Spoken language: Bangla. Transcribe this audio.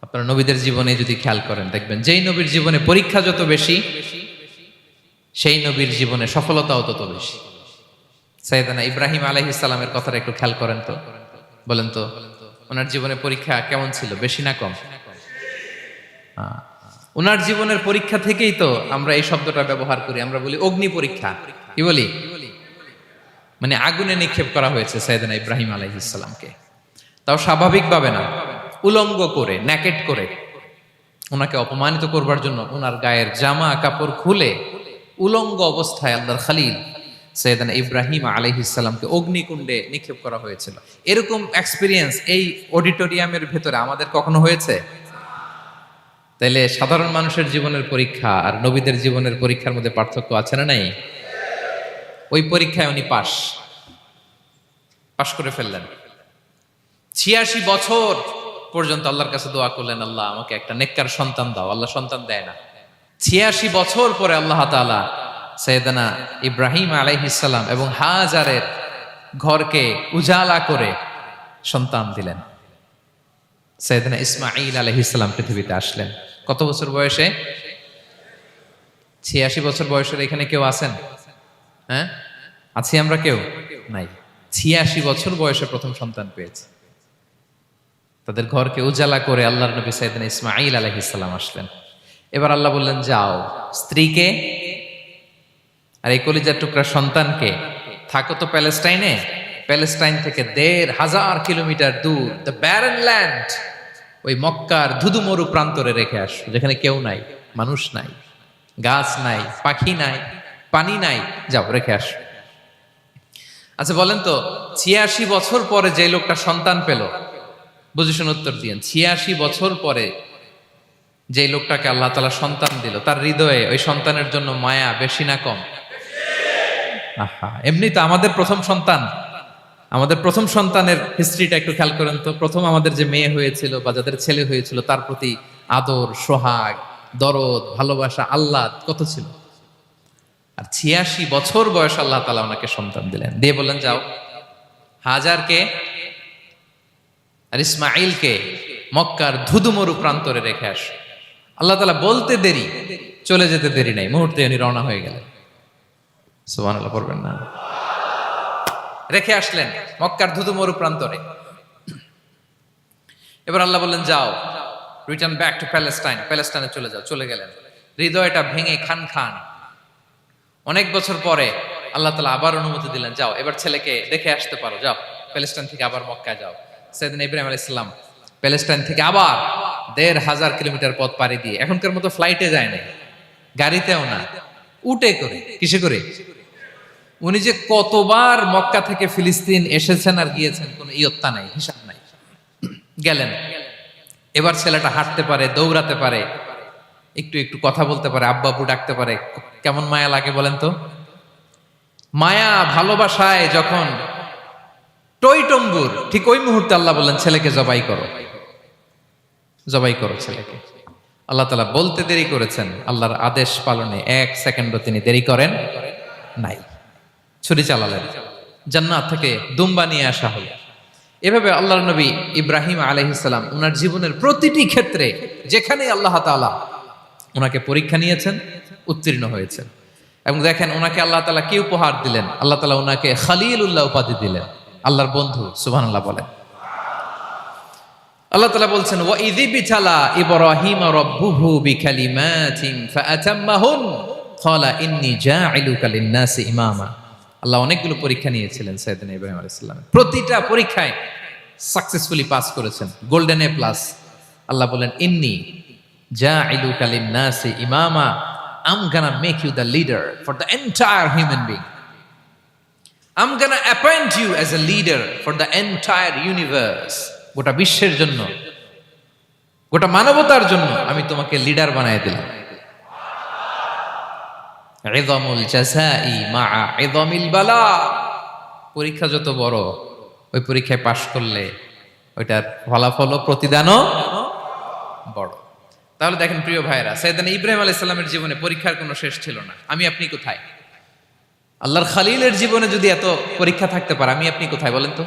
আপনারা নবীদের জীবনে যদি খেয়াল করেন দেখবেন যেই নবীর জীবনে পরীক্ষা যত বেশি সেই নবীর জীবনে সফলতাও তত বেশি। সাইয়েদনা ইব্রাহিম আলাইহিস সালামের কথাটা একটু খেয়াল করেন তো, বলেন তো ওনার জীবনে পরীক্ষা কেমন ছিল, বেশি না কম? ওনার জীবনের পরীক্ষা থেকেই তো আমরা এই শব্দটা ব্যবহার করি, আমরা বলি অগ্নি পরীক্ষা। কি বলি? মানে আগুনে নিক্ষেপ করা হয়েছে সাইয়েদনা ইব্রাহিম আলাইহিস সালামকে, তাও স্বাভাবিকভাবে না, উলঙ্গ করে, ন্যাকেট করে ওনাকে অপমানিত করবার জন্য ওনার গায়ের জামা কাপড় খুলে উলঙ্গ অবস্থায় আল্লাহর খলিল সাইয়েদনা ইব্রাহিম আলাইহিস সালামকে অগ্নিকুণ্ডে নিক্ষেপ করা হয়েছিল। এরকম এক্সপিরিয়েন্স এই অডিটোরিয়ামের ভেতরে আমাদের কখনো হয়েছে? তাইলে সাধারণ মানুষের জীবনের পরীক্ষা আর নবীদের জীবনের পরীক্ষার মধ্যে পার্থক্য আছে না নাই? ওই পরীক্ষায় উনি পাশ করে ফেললেন। ৮৬ বছর পর্যন্ত আল্লাহর কাছে দোয়া করলেন, আল্লাহ আমাকে একটা নেককার সন্তান দাও। আল্লাহ সন্তান দেয় না। ৮৬ বছর পরে আল্লাহ তাআলা সাইয়েদনা ইব্রাহিম আলাইহিস সালাম এবং হাজারের ঘরকে উজালা করে সন্তান দিলেন। সাইয়েদনা ইসমাঈল আলাইহিস সালাম পৃথিবীতে আসলেন কত বছর বয়সে? ৮৬ বছর বয়সের এখানে কেউ আছেন? হ্যাঁ, আছি আমরা? কেউ নাই। ৮৬ বছর বয়সে প্রথম সন্তান পেয়েছে। তাদের ঘরকে উজালা করে আল্লাহর নবী সাইয়েদনা ইসমাঈল আলাইহিস সালাম আসলেন। এবার আল্লাহ বললেন, যাও স্ত্রীকে আর এই কলিজার টুকরা সন্তানকে, থাকো তো প্যালেস্টাইনে, প্যালেস্টাইন থেকে ১৫০০ কিলোমিটার দূর দ্য ব্যারেন ল্যান্ড, ওই মক্কার ধুধুমরু প্রান্তরে রেখে আসো, যেখানে কেউ নাই, মানুষ নাই, গাছ নাই, পাখি নাই, পানি নাই, যাও রেখে আসো। আচ্ছা বলেন তো, ৮৬ বছর পরে যে লোকটা সন্তান পেল, বুঝে শুনে উত্তর দিয়েন, ৮৬ বছর পরে যে লোকটাকে আল্লাহ তাআলা সন্তান দিল, তার হৃদয়ে ওই সন্তানের জন্য মায়া বেশি না কম? এমনি তো আমাদের প্রথম সন্তানের হিস্ট্রিটা একটু খেয়াল করেন তো। প্রথম আমাদের যে মেয়ে হয়েছিল বা যাদের ছেলে হয়েছিল, তার প্রতি আদর, সোহাগ, দরদ, ভালোবাসা, আহ্লাদ কত ছিল। আর ৮৬ বছর বয়স আল্লাহ তাআলা ওনাকে সন্তান দিলেন, দিয়ে বললেন, যাও হাজারকে আর ইসমাঈলকে মক্কার ধুধুমরু প্রান্তরে রেখে আস। আল্লাহ তাআলা বলতে দেরি, চলে যেতে দেরি নাই, মুহূর্তে উনি রওনা হয়ে গেলেন। সুবহানাল্লাহ পড়বেন না? রেখে আসলেন মক্কার ধুধুমরু প্রান্তরে। এবার আল্লাহ বললেন, যাও রিটার্ন ব্যাক টু প্যালেস্টাইন, প্যালেস্টাইনে চলে যাও। চলে গেলেন, হৃদয়টা ভেঙে খান খান। অনেক বছর পরে আল্লাহ তাআলা আবার অনুমতি দিলেন, যাও এবার ছেলেকে দেখে আসতে পারো, যাও প্যালেস্টাইন থেকে আবার মক্কায় যাও। সাইয়েদনা ইব্রাহিম আলাইহিস সালাম প্যালেস্টাইন থেকে আবার ১৫০০ কিলোমিটার পথ পাড়ি দিয়ে, এখনকার মতো ফ্লাইটে যায় না, গাড়িতেও না, উটে করে। কিসে করে? উনি যে কতবার মক্কা থেকে ফিলিস্তিন এসেছেন আর গিয়েছেন, কোনো ইয়ত্তা নাই, হিসাব নাই। গেলেন, এবার ছেলেটা হাঁটতে পারে, দৌড়াতে পারে, একটু একটু কথা বলতে পারে, আব্বা আব্বু ডাকতে পারে। কেমন মায়া লাগে বলেন তো? মায়া ভালোবাসায় যখন টইটম্বুর, ঠিক ওই মুহূর্তে আল্লাহ বললেন, ছেলেকে জবাই করো, জবাই করো ছেলেকে। আল্লাহ তাআলা বলতে দেরি করেছেন, আল্লাহর আদেশ পালনে ১ সেকেন্ডও তিনি দেরি করেন নাই। ছুরি চালালেন, জান্নাত থেকে দুম্বা নিয়ে আসা হলো। এভাবে আল্লাহর নবী ইব্রাহিম আলাইহিস সালাম ওনার জীবনের প্রতিটি ক্ষেত্রে যেখানে আল্লাহ তাআলা ওনাকে পরীক্ষা নিয়েছেন, উত্তীর্ণ হয়েছেন। এবং দেখেন ওনাকে আল্লাহ তাআলা কি উপহার দিলেন, আল্লাহ তাআলা ওনাকে খলিলুল্লাহ উপাধি দিলেন, আল্লাহর বন্ধু। সুবহানাল্লাহ বলেন। আল্লাহ তাআলা বলছেন, ওয়া ইযিবতালা ইব্রাহিম রাব্বুহু বিকালিমাতিন ফাআতাম্মাহুন ক্বালা ইন্নী জাঈলুকা লিন-নাসি ইমামা। আল্লাহ অনেকগুলো পরীক্ষা নিয়েছিলেন সাইয়েদনা ইব্রাহিম আলাইহিস সালাম, প্রতিটা পরীক্ষায় সাকসেসফুলি পাস করেছেন, গোল্ডেন এ প্লাস। আল্লাহ বলেন, ইন্নী জাঈলুকা লিন-নাসি ইমামা, I'm gonna make you the leader for the entire human being. I'm gonna appoint you as a leader for the entire universe. গোটা বিশ্বের জন্য, গোটা মানবতার জন্য আমি তোমাকে লিডার বানায় দিলাম। ইযামুল জাযাই মা'a ইযামিল বালা। পরীক্ষা যত বড়, ওই পরীক্ষায় পাশ করলে ওইটার ফলাফল ও প্রতিদানও বড়। তাহলে দেখেন প্রিয় ভাইরা, সাইয়েদনা ইব্রাহিম আলাইহিস সালামের জীবনে পরীক্ষার কোনো শেষ ছিল না। আমি আপনি কোথায়? আল্লাহর খলিলের জীবনে যদি এত পরীক্ষা থাকতে পারে, আমি আপনি কোথায় বলেন তো?